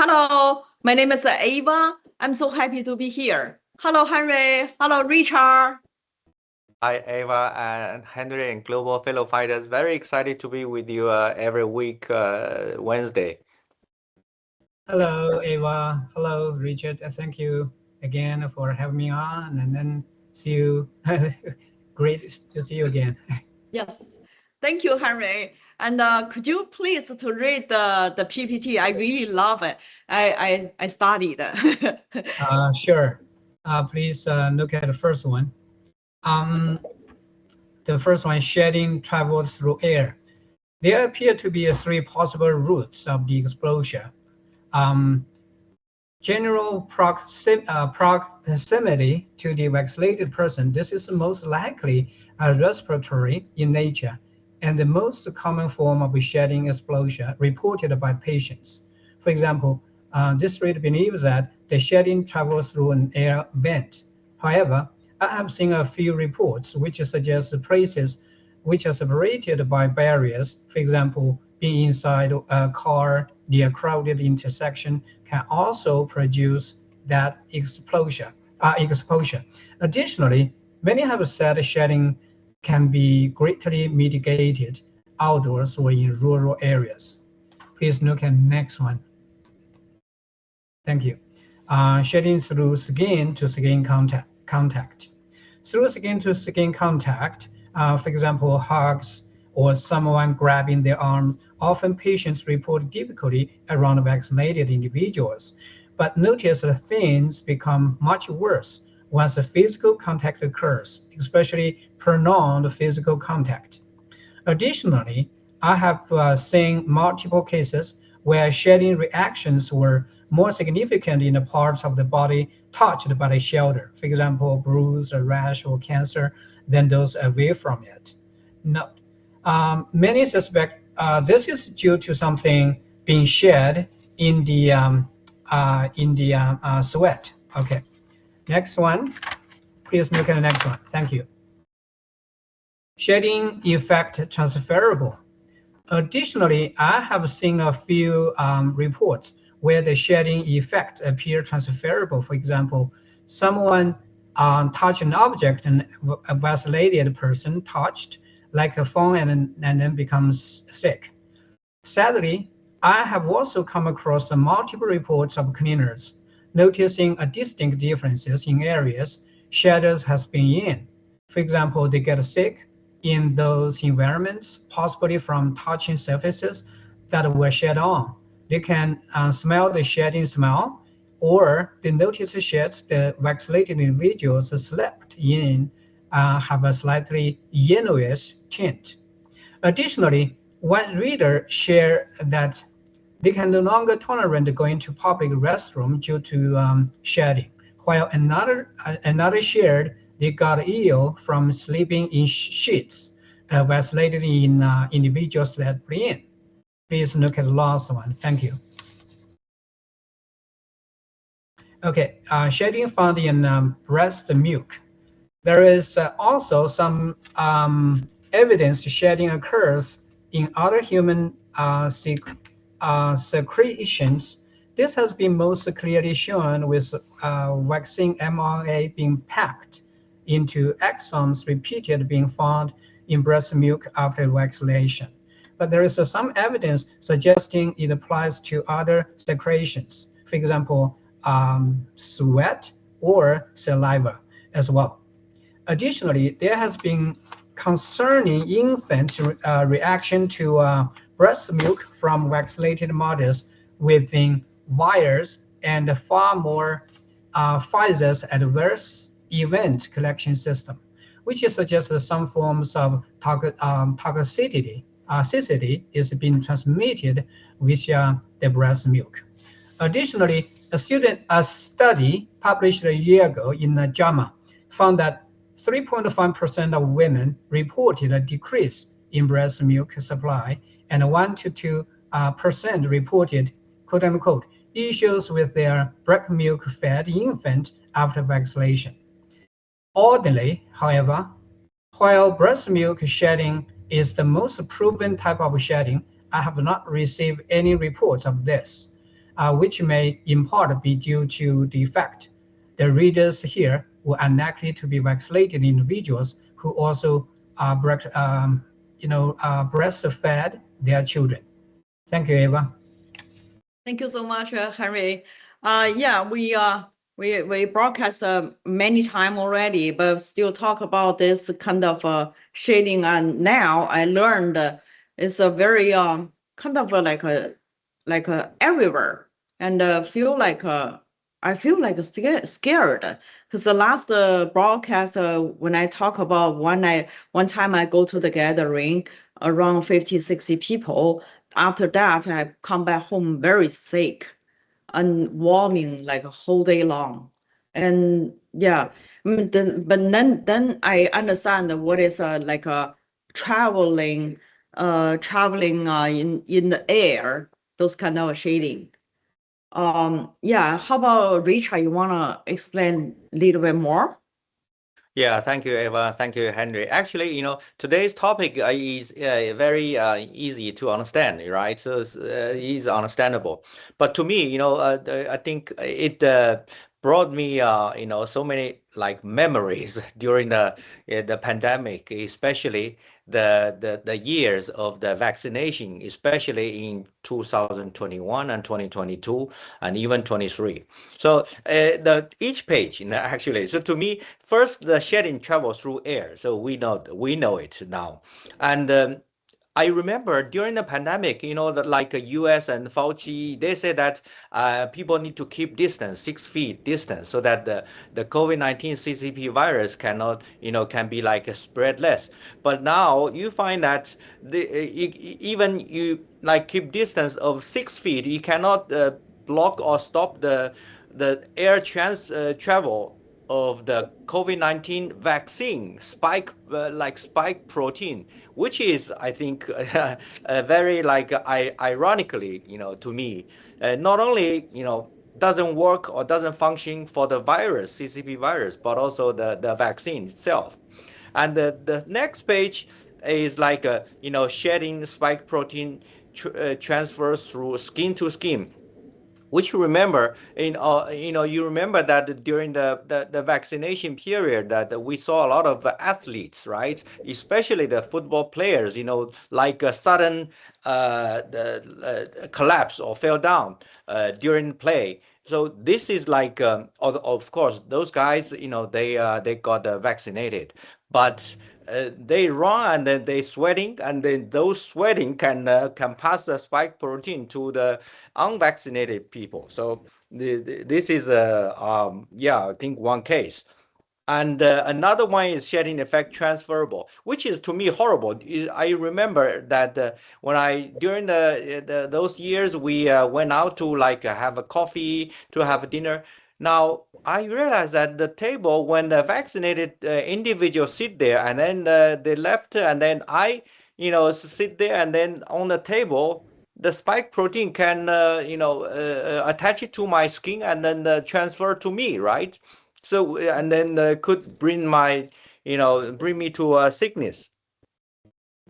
Hello, my name is Ava. I'm so happy to be here. Hello, Henry. Hello, Richard. Hi, Ava and Henry and Global Fellow Fighters. Very excited to be with you every week, Wednesday. Hello, Ava. Hello, Richard. Thank you again for having me on, and then see you. Great to see you again. Yes, thank you, Henry. And could you please to read the PPT? I really love it. I studied. Sure. Please look at the first one. Um, the first one, shedding travels through air. There appear to be three possible routes of the exposure. Um, General proximity to the vaccinated person. This is most likely respiratory in nature and the most common form of shedding exposure reported by patients. For example, this rate believes that the shedding travels through an air vent. However, I have seen a few reports which suggest places which are separated by barriers, for example, being inside a car near a crowded intersection, can also produce that exposure. Additionally, many have said shedding can be greatly mitigated outdoors or in rural areas. Please look at the next one. Thank you. Shedding through skin to skin contact. Through skin to skin contact, for example, hugs or someone grabbing their arms, often patients report difficulty around vaccinated individuals. But notice that things become much worse once a physical contact occurs, especially prolonged physical contact. Additionally, I have seen multiple cases where shedding reactions were more significant in the parts of the body touched by the shelter, for example, bruise, a rash, or cancer, than those away from it. Note, many suspect this is due to something being shed in the sweat. Okay, next one. Please look at the next one. Thank you. Shedding effect transferable. Additionally, I have seen a few reports where the shedding effect appear transferable. For example, someone touch an object and a vaccinated person touched like a phone and then becomes sick. Sadly, I have also come across multiple reports of cleaners noticing a distinct differences in areas shadows has been in. For example, they get sick in those environments, possibly from touching surfaces that were shed on. They can smell the shedding smell, or they notice the sheds the vaccinated individuals slept in have a slightly yellowish tint. Additionally, one reader shared that they can no longer tolerate going to public restroom due to shedding, while another shared they got ill from sleeping in sheets vaccinated in individuals that in. Please look at the last one. Thank you. Okay, shedding found in breast milk. There is also some evidence shedding occurs in other human secretions. This has been most clearly shown with vaccine mRNA being packed into exons repeated being found in breast milk after vaccination. But there is some evidence suggesting it applies to other secretions, for example, sweat or saliva as well. Additionally, there has been concerning infant reaction to breast milk from vaccinated mothers within wires and far more Pfizer's adverse event collection system, which suggests that some forms of toxicity is being transmitted via the breast milk. Additionally, a study published a year ago in JAMA found that 3.5% of women reported a decrease in breast milk supply, and 1 to 2% reported, quote unquote, issues with their breast milk fed infant after vaccination. Ordinarily, however, while breast milk shedding is the most proven type of shedding, I have not received any reports of this. which may in part be due to the fact the readers here were unlikely to be vaccinated individuals who also breastfed their children. Thank you, Eva. Thank you so much, Henry. Yeah, we broadcast many times already, but still talk about this kind of shading. And now I learned it's a very kind of like a everywhere, and I feel like scared because the last broadcast when I talk about one time I go to the gathering around 50, 60 people. After that, I come back home very sick and warming like a whole day long. And yeah, then I understand what is like a traveling in the air, those kind of shading. Yeah, how about Richard? You wanna explain a little bit more? Yeah, thank you, Eva. Thank you, Henry. Actually, today's topic is very easy to understand, right? So it's understandable. But to me, I think it brought me, so many like memories during the pandemic, especially the years of the vaccination, especially in 2021 and 2022 and even 23. So the each page, actually. So to me, first the shedding travels through air. So we know it now, and I remember during the pandemic, that like US and Fauci, they say that people need to keep distance, 6 feet distance, so that the COVID-19 CCP virus cannot, can be like spread less. But now you find that even you like keep distance of 6 feet, you cannot block or stop the air travel of the COVID-19 vaccine spike protein, which is, I think, very like ironically, to me, not only, doesn't work or doesn't function for the virus, CCP virus, but also the vaccine itself. And the next page is like, shedding spike protein transfers through skin to skin, which you remember you remember that during the vaccination period that we saw a lot of athletes, right, especially the football players, like a sudden collapse or fell down during play. So this is like, of course, those guys, they got vaccinated, but they run and then they sweating, and then those sweating can pass the spike protein to the unvaccinated people. So this is yeah, I think one case. And another one is shedding effect transferable, which is to me horrible. I remember that when during those years we went out to like have a coffee, to have a dinner. Now I realized that the table, when the vaccinated individuals sit there and then they left, and then I, sit there, and then on the table the spike protein can attach it to my skin and then transfer to me, right? So and then could bring me to sickness.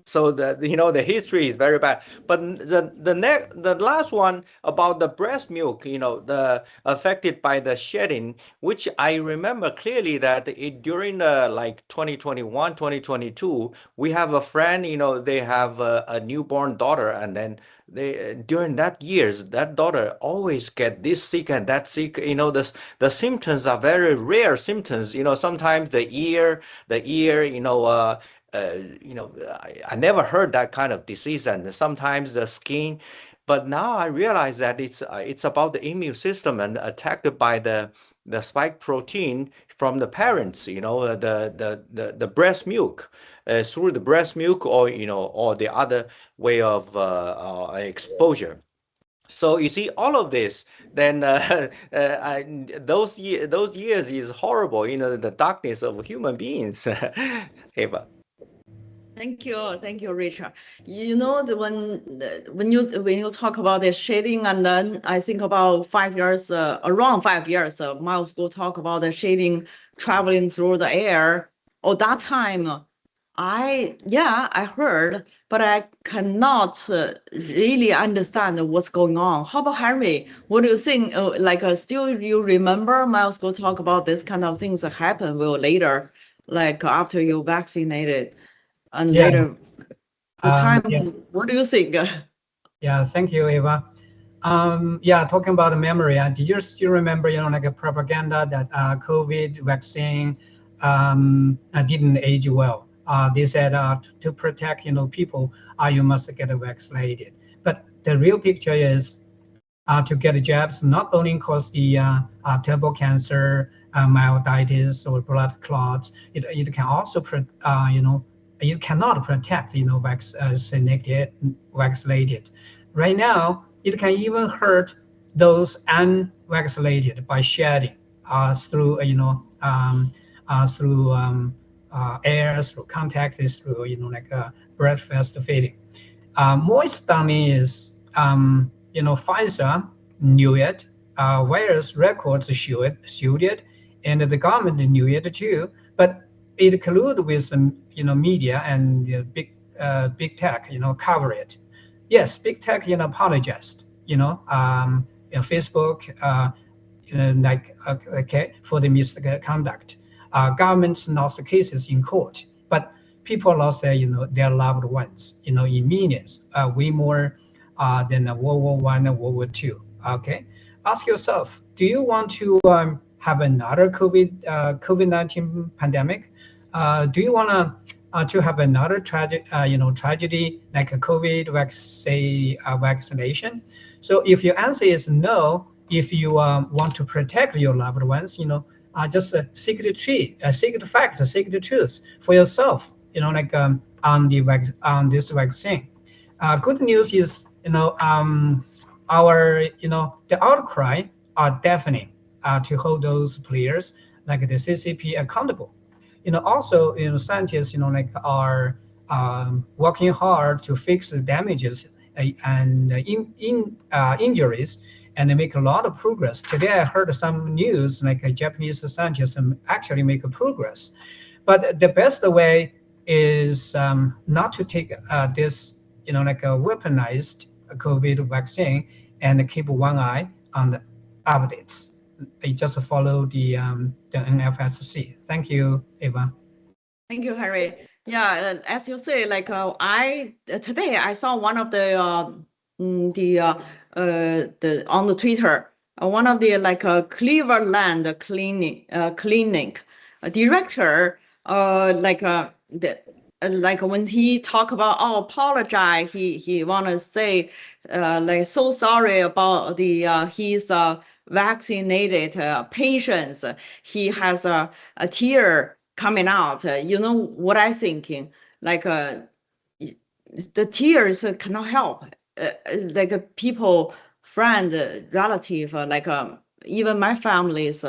So the history is very bad. But the last one about the breast milk, the affected by the shedding, which I remember clearly that during like 2021, 2022, we have a friend, they have a newborn daughter, and then they during that years, that daughter always get this sick and that sick. The symptoms are very rare symptoms. Sometimes the ear, I never heard that kind of disease, and sometimes the skin. But now I realize that it's about the immune system and attacked by the spike protein from the parents, the breast milk, through the breast milk, or the other way of exposure. So you see all of this, then those years is horrible, the darkness of human beings. Eva. Thank you, Richard. When you talk about the shading, and then I think about 5 years, around 5 years, Miles go talk about the shading traveling through the air. Or that time, I heard, but I cannot really understand what's going on. How about Henry? What do you think? Still you remember Miles go talk about this kind of things that happen will later, like after you vaccinated and Yeah. later the time. Yeah. What do you think? Yeah, thank you, Eva. Yeah, talking about the memory, did you still remember, like a propaganda that COVID vaccine didn't age well? They said to protect, people, you must get vaccinated. But the real picture is to get jabs not only cause the terrible cancer, myocarditis, or blood clots. It can also, you cannot protect, vaccinated. Right now, it can even hurt those unvaccinated by shedding through, through air, through contact, through, breath feeding. More stunning is, Pfizer knew it, virus records showed it, and the government knew it too. But it colluded with, media and big tech, cover it. Yes, big tech, apologized. Facebook, okay, for the misconduct. Governments lost cases in court, but people lost their loved ones, in millions, way more than World War I and World War II. Okay, ask yourself: do you want to have another COVID-19 pandemic? Do you want to have another tragedy like a COVID vaccination? So if your answer is no, if you want to protect your loved ones, just seek the facts, seek the truth for yourself. On this vaccine. Good news is, the outcry are deafening to hold those players like the CCP accountable. Also, scientists, are working hard to fix the damages and injuries, and they make a lot of progress. Today, I heard some news like a Japanese scientist actually make a progress. But the best way is not to take this, like a weaponized COVID vaccine and keep one eye on the updates. They just follow the NFSC. Thank you, Eva. Thank you, Harry. Yeah, as you say, today I saw one of the on the Twitter, one of the Cleveland clinic director, when he talk about apologize, he want to say so sorry about his vaccinated patients. He has a tear coming out. You know what I thinking? The tears cannot help. People, friend, relative, even my families,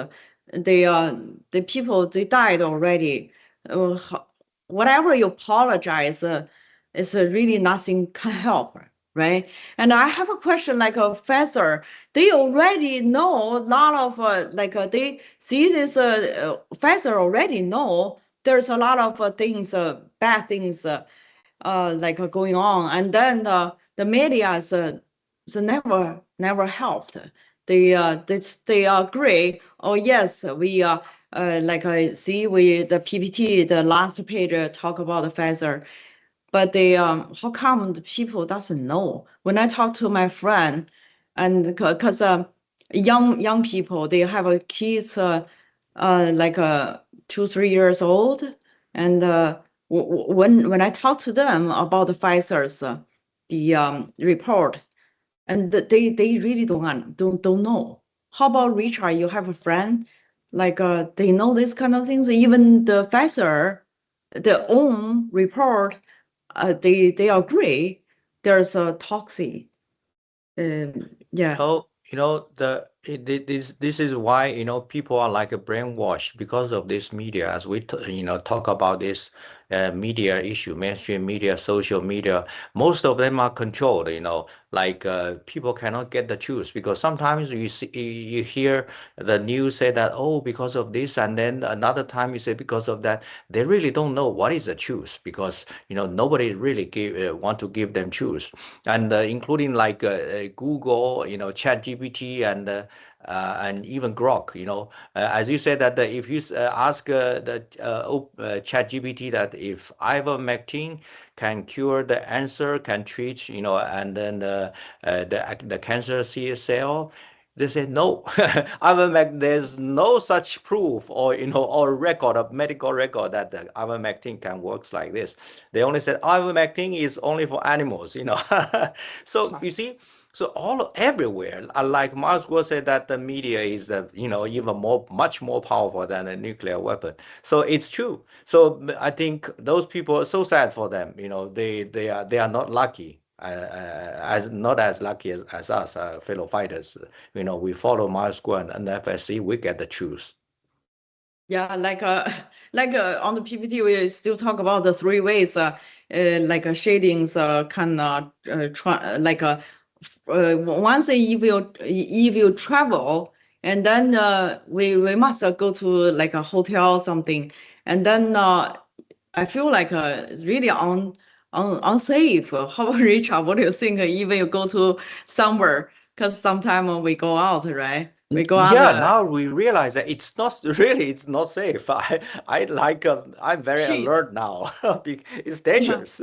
the people they died already. Whatever you apologize, is really nothing can help, right? And I have a question, like a professor. They already know a lot of they see this professor already know there's a lot of things, bad things, going on, and then the media is never helped. They agree. Oh yes, we I see the PPT, the last page talk about the Pfizer, but they how come the people doesn't know? When I talk to my friend, and because young people, they have a kids 2-3 years old, and when I talk to them about the Pfizer's the report, and they really don't know. How about Richard? You have a friend they know this kind of things. Even the Pfizer, their own report, they agree there's a toxic. Yeah. So, This is why people are like a brainwashed because of this media. As we talk about this media issue, mainstream media, social media, most of them are controlled. Like people cannot get the truth because sometimes you hear the news say that, oh, because of this, and then another time you say because of that. They really don't know what is the truth because nobody really want to give them truth, and including like Google, ChatGPT, and even Grok. As you said that if you ask the ChatGPT that if ivermectin can cure the cancer, can treat, and then the cancer cell. They say no. There's no such proof or record of medical record that the ivermectin can works like this. They only said ivermectin is only for animals. So you see, so everywhere, like Maslow said that the media is even much more powerful than a nuclear weapon. So it's true. So I think those people are so sad for them. They are not lucky. As not as lucky as us, fellow fighters. We follow Maslow and NFSC, we get the truth. Yeah, like on the PPT, we still talk about the 3 ways, shadings can try once if you travel, and then we must go to like a hotel or something, and then I feel like really unsafe. How about Richard? What do you think? Even you go to somewhere, because sometimes we go out, right? We go out. Yeah, now we realize that it's not safe. I'm very alert now. It's dangerous.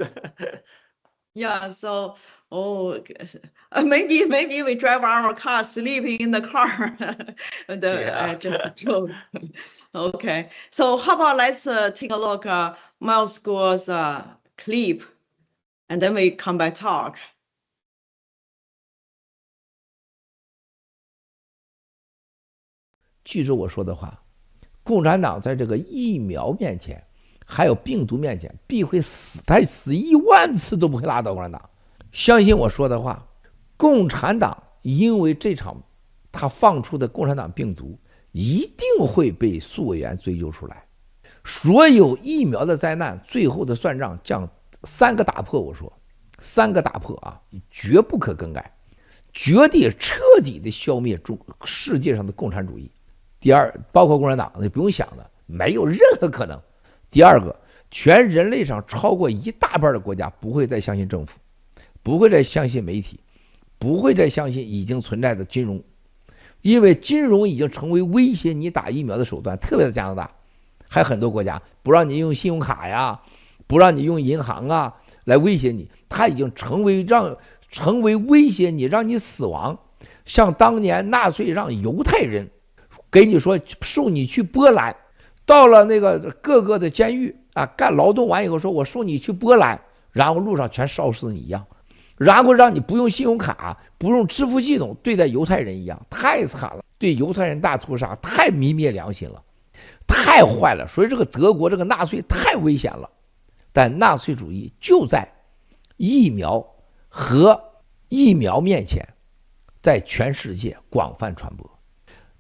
Yeah, so maybe we drive our car, sleeping in the car. I just joke. Okay, so how about let's take a look Miles School's clip, and then we come back talk. 记住我说的话，共产党在这个疫苗面前，还有病毒面前，必会死，他死10000次都不会拉倒共产党。相信我说的话，共产党因为这场他放出的共产党病毒，一定会被苏委员追究出来。所有疫苗的灾难，最后的算账将3个打破。我说3个打破啊，绝不可更改，绝对彻底的消灭世界上的共产主义。第二，包括共产党，你不用想的，没有任何可能。第二个，全人类上超过1大半的国家不会再相信政府，不会再相信媒体，不会再相信已经存在的金融，因为金融已经成为威胁你打疫苗的手段，特别是加拿大，还有很多国家不让你用信用卡呀，不让你用银行啊来威胁你，它已经成为威胁你，让你死亡。像当年纳粹让犹太人给你说送你去波兰，到了那个各个的监狱啊，干劳动完以后说我送你去波兰，然后路上全烧死你一样，然后让你不用信用卡，不用支付系统，对待犹太人一样，太惨了，对犹太人大屠杀，太泯灭良心了，太坏了。所以这个德国这个纳粹太危险了，但纳粹主义就在疫苗面前，在全世界广泛传播。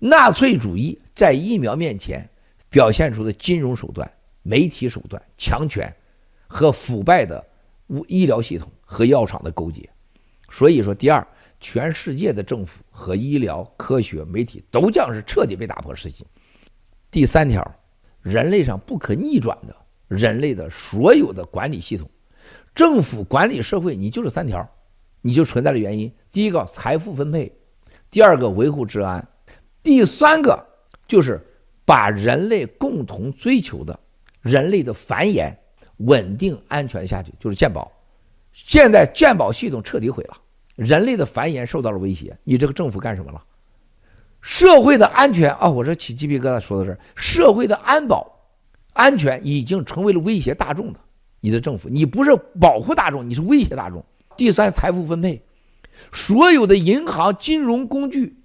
纳粹主义在疫苗面前表现出的金融手段、媒体手段、强权和腐败的医疗系统和药厂的勾结。所以说，第二，全世界的政府和医疗、科学、媒体都将是彻底被打破实行。第三条，人类上不可逆转的人类的所有的管理系统，政府管理社会，你就是3条，你就存在的原因。第一个，财富分配；第二个，维护治安；第三个，就是把人类共同追求的人类的繁衍、稳定、安全下去，就是健保。现在健保系统彻底毁了，人类的繁衍受到了威胁，你这个政府干什么了？社会的安全啊，我这起鸡皮疙瘩说的是社会的安全已经成为了威胁大众的，你的政府，你不是保护大众，你是威胁大众。第三，财富分配，所有的银行、金融工具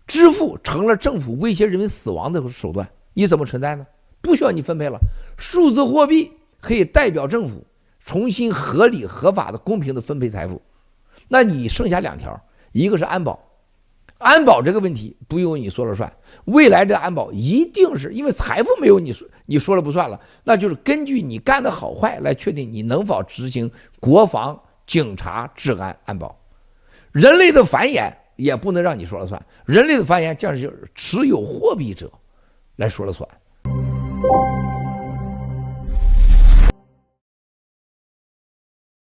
支付成了政府威胁人民死亡的手段，你怎么存在呢？不需要你分配了，数字货币可以代表政府重新合理合法的公平的分配财富。那你剩下2条，一个是安保，安保这个问题不由你说了算，未来这安保一定是因为财富没有你说了不算了，那就是根据你干的好坏来确定你能否执行国防、警察、治安、安保。人类的繁衍也不能让你说了算，人类的繁衍将是持有货币者来说了算。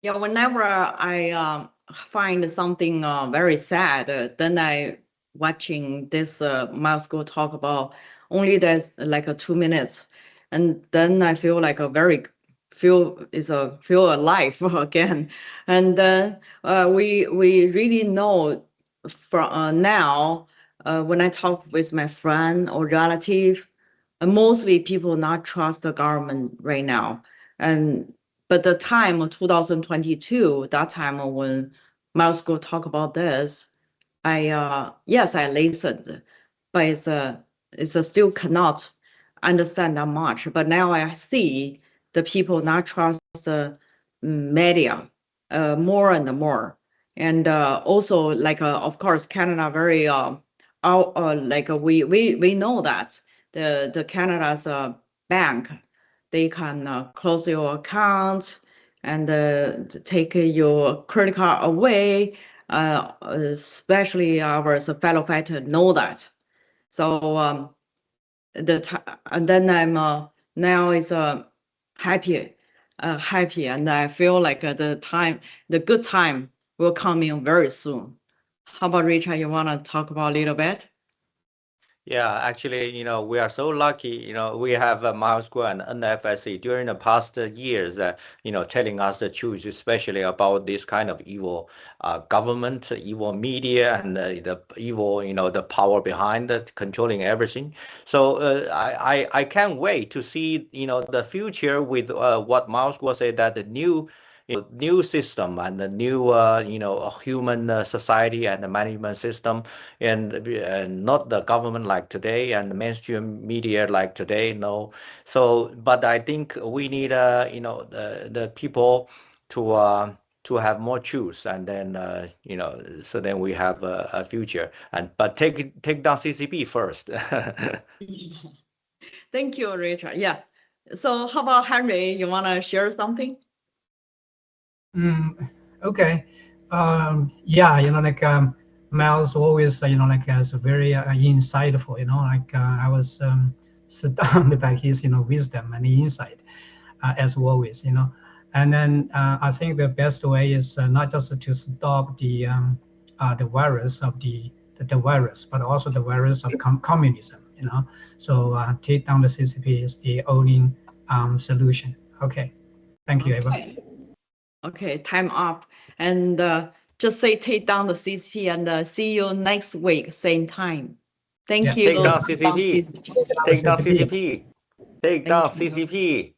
Yeah, whenever I find something very sad, then I watching this Miles School talk about only there's like a 2 minutes, and then I feel like a very feel alive again, and then we really know from now when I talk with my friend or relative, mostly people not trust the government right now, and but the time of 2022, that time when Miles School talk about this, yes, I listened, but it's still cannot understand that much. But now I see the people not trust the media more and more, and also like of course Canada very like we know that the Canada's bank, they can close your account and take your credit card away. Especially our fellow fighter know that. So and then I'm now is happy, and I feel like the good time will come in very soon. How about Richard? You want to talk about a little bit? Yeah, actually, we are so lucky, we have Miles School and NFSC during the past years, telling us the truth, especially about this kind of evil government, evil media, and the evil, the power behind it, controlling everything. So I can't wait to see, the future with what Miles School said, that the new system and the new human society and the management system, and not the government like today and the mainstream media like today. No. So but I think we need the people to have more choose, and then so then we have a future, and but take down CCP first. Thank you, Richard. Yeah. So how about Henry? You want to share something? Okay. Yeah, like Miles always, like is very insightful, like I was stunned by his, wisdom and insight, as always, And then I think the best way is not just to stop the virus of the virus, but also the virus of communism, So take down the CCP is the only solution. Okay. Thank you, Eva. Okay, time up. And just say take down the CCP, and see you next week, same time. Thank you. Take down CCP. Take down CCP. Take down Thank you. CCP.